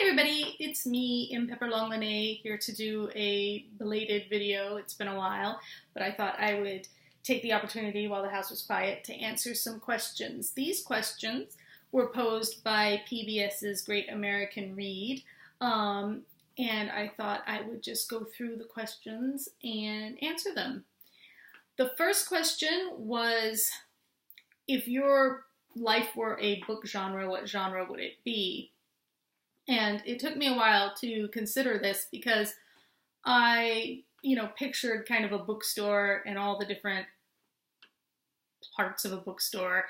Hi everybody, it's me, M. Pepper Longlenet, here to do a belated video. It's been a while, but I thought I would take the opportunity while the house was quiet to answer some questions. These questions were posed by PBS's Great American Read, and I thought I would just go through the questions and answer them. The first question was, if your life were a book genre, what genre would it be? And it took me a while to consider this because I, pictured kind of a bookstore and all the different parts of a bookstore.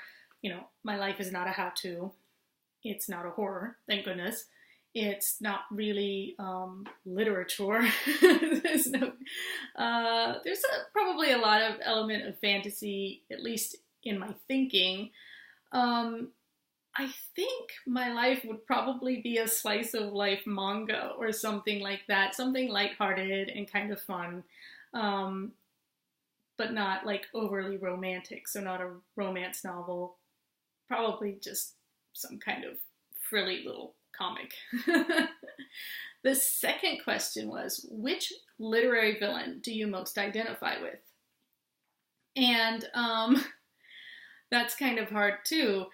My life is not a how-to. It's not a horror, thank goodness. It's not really literature. There's probably a lot of element of fantasy, at least in my thinking. I think my life would probably be a slice of life manga or something like that. Something lighthearted and kind of fun, but not like overly romantic. So not a romance novel, probably just some kind of frilly little comic. The second question was, which literary villain do you most identify with? And that's kind of hard too.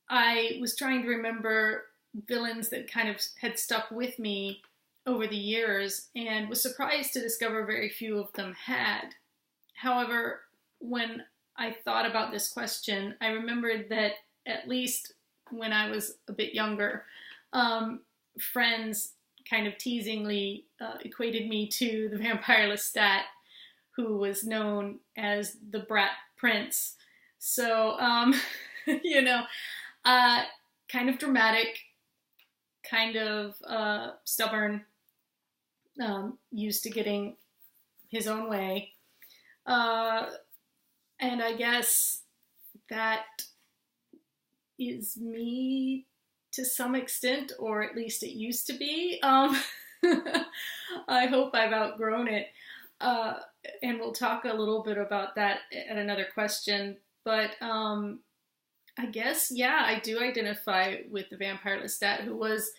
I was trying to remember villains that kind of had stuck with me over the years and was surprised to discover very few of them had. However, when I thought about this question, I remembered that at least when I was a bit younger, friends kind of teasingly equated me to the vampire Lestat, who was known as the brat prince. So, kind of dramatic, kind of stubborn, used to getting his own way. And I guess that is me to some extent, or at least it used to be. I hope I've outgrown it. And we'll talk a little bit about that at another question. But I guess, I do identify with the vampire Lestat, who was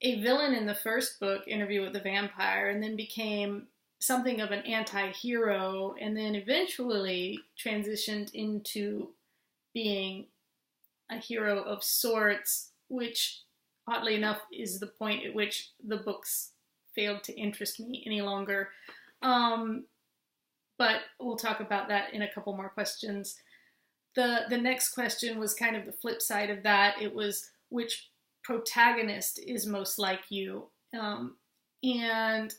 a villain in the first book, Interview with the Vampire, and then became something of an anti-hero, and then eventually transitioned into being a hero of sorts, which, oddly enough, is the point at which the books failed to interest me any longer. But we'll talk about that in a couple more questions. The next question was kind of the flip side of that. It was, which protagonist is most like you? And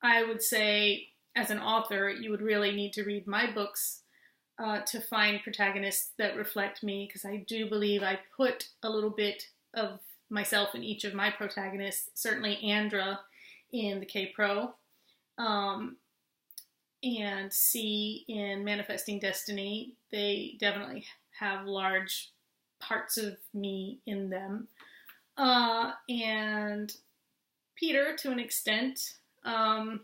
I would say, as an author, you would really need to read my books to find protagonists that reflect me, because I do believe I put a little bit of myself in each of my protagonists. Certainly Andra in the K-Pro, and C in Manifesting Destiny. They definitely have large parts of me in them. And Peter, to an extent, I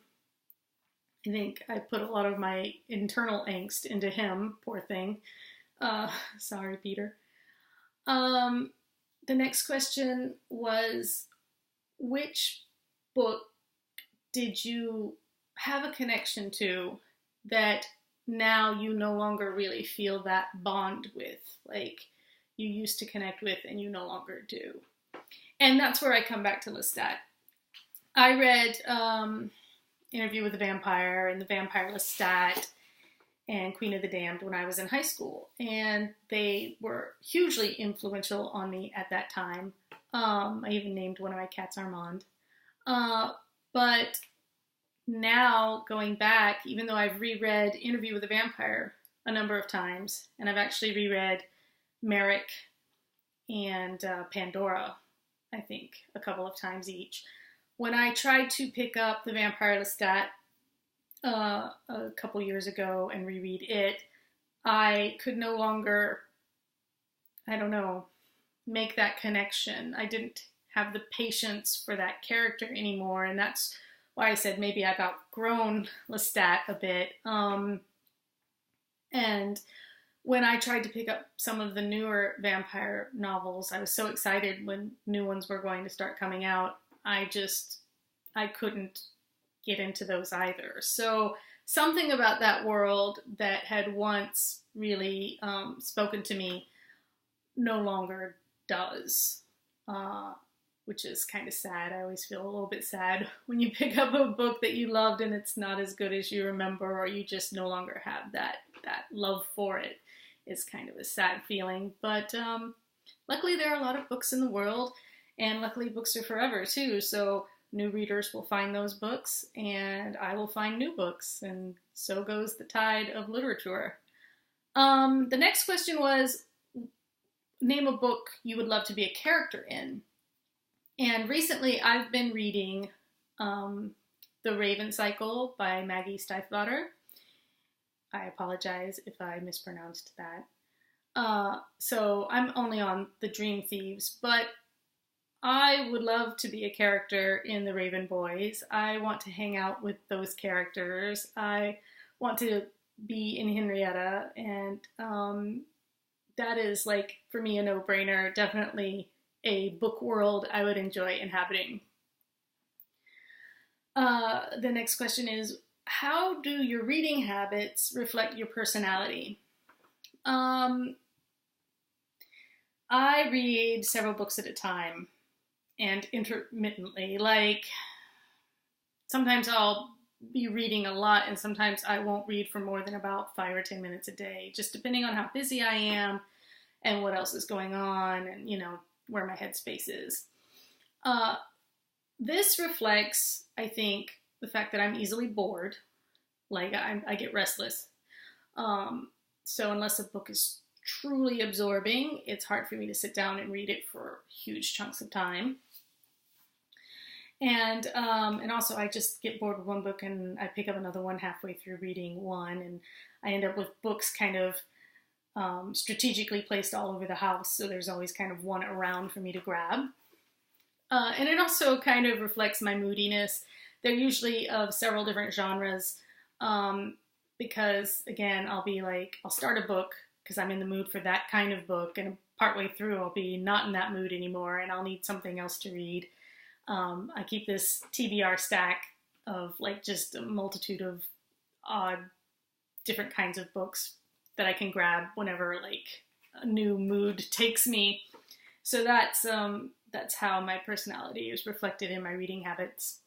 think I put a lot of my internal angst into him, poor thing. Sorry, Peter. The next question was, which book did you have a connection to that now you no longer really feel that bond with, like you used to connect with and you no longer do? And that's where I come back to Lestat. I read Interview with the Vampire and the Vampire Lestat and Queen of the Damned when I was in high school, and they were hugely influential on me at that time. I even named one of my cats Armand. But now, going back, even though I've reread Interview with the Vampire a number of times, and I've actually reread Merrick and Pandora, I think, a couple of times each, when I tried to pick up the Vampire Lestat a couple years ago and reread it, I could no longer, make that connection. I didn't have the patience for that character anymore, and that's why I said maybe I've outgrown Lestat a bit. And when I tried to pick up some of the newer vampire novels, I was so excited when new ones were going to start coming out. I couldn't get into those either. So something about that world that had once really spoken to me no longer does, which is kind of sad. I always feel a little bit sad when you pick up a book that you loved and it's not as good as you remember, or you just no longer have that love for it. It's kind of a sad feeling. But luckily there are a lot of books in the world, and luckily books are forever too. So new readers will find those books, and I will find new books, and so goes the tide of literature. The next question was, name a book you would love to be a character in. And recently I've been reading The Raven Cycle by Maggie Stiefvater. I apologize if I mispronounced that. So I'm only on The Dream Thieves, but I would love to be a character in The Raven Boys. I want to hang out with those characters. I want to be in Henrietta, and that is, like, for me, a no-brainer. Definitely a book world I would enjoy inhabiting. The next question is, how do your reading habits reflect your personality? I read several books at a time and intermittently. Like, sometimes I'll be reading a lot, and sometimes I won't read for more than about 5 or 10 minutes a day, just depending on how busy I am and what else is going on, and, you know, where my headspace is. This reflects, I think, the fact that I'm easily bored. Like, I get restless. So unless a book is truly absorbing, it's hard for me to sit down and read it for huge chunks of time. And also I just get bored with one book and I pick up another one halfway through reading one, and I end up with books kind of strategically placed all over the house, so there's always kind of one around for me to grab. And it also kind of reflects my moodiness. They're usually of several different genres, because, again, I'll start a book because I'm in the mood for that kind of book, and partway through I'll be not in that mood anymore and I'll need something else to read. I keep this TBR stack of, like, just a multitude of odd different kinds of books that I can grab whenever, like, a new mood takes me. So that's how my personality is reflected in my reading habits.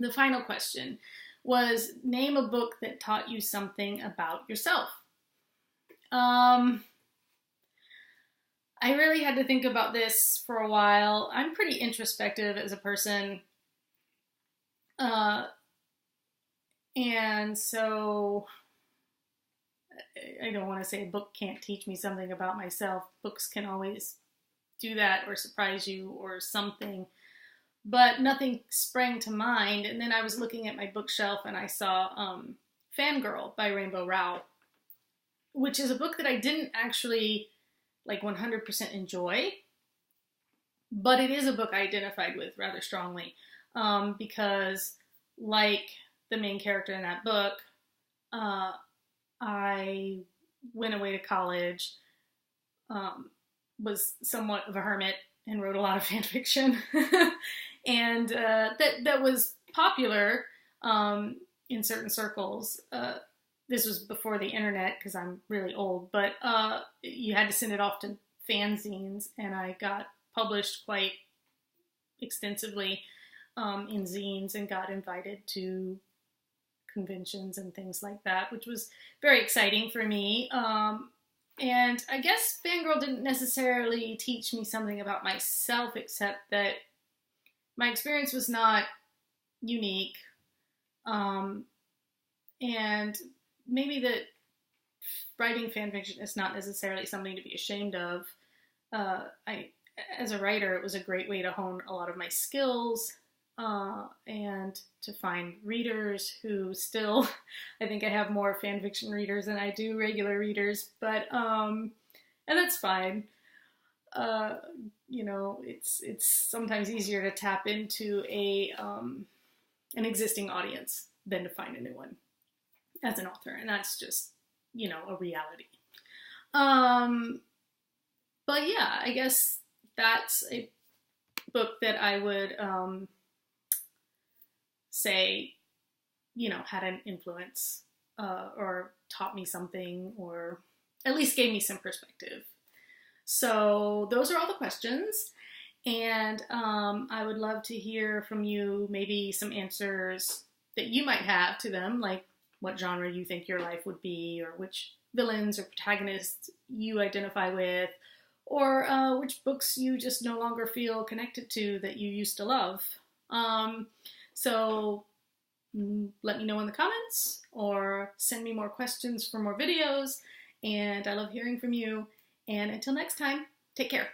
The final question was, name a book that taught you something about yourself. I really had to think about this for a while. I'm pretty introspective as a person. And so I don't want to say a book can't teach me something about myself. Books can always do that or surprise you or something. But nothing sprang to mind. And then I was looking at my bookshelf and I saw Fangirl by Rainbow Rowell, which is a book that I didn't actually 100% enjoy, but it is a book I identified with rather strongly, because, like the main character in that book, I went away to college, was somewhat of a hermit, and wrote a lot of fan fiction, and that was popular in certain circles. This was before the internet, because I'm really old, but you had to send it off to fanzines, and I got published quite extensively in zines and got invited to conventions and things like that, which was very exciting for me. And I guess Fangirl didn't necessarily teach me something about myself, except that my experience was not unique. And maybe that writing fanfiction is not necessarily something to be ashamed of. As a writer, it was a great way to hone a lot of my skills, and to find readers who still, I think I have more fanfiction readers than I do regular readers, but, and that's fine. It's sometimes easier to tap into an existing audience than to find a new one as an author, and that's just, a reality. But yeah, I guess that's a book that I would say, had an influence or taught me something or at least gave me some perspective. So those are all the questions. And I would love to hear from you, maybe some answers that you might have to them, like what genre you think your life would be, or which villains or protagonists you identify with, or which books you just no longer feel connected to that you used to love. So let me know in the comments or send me more questions for more videos. And I love hearing from you. And until next time, take care.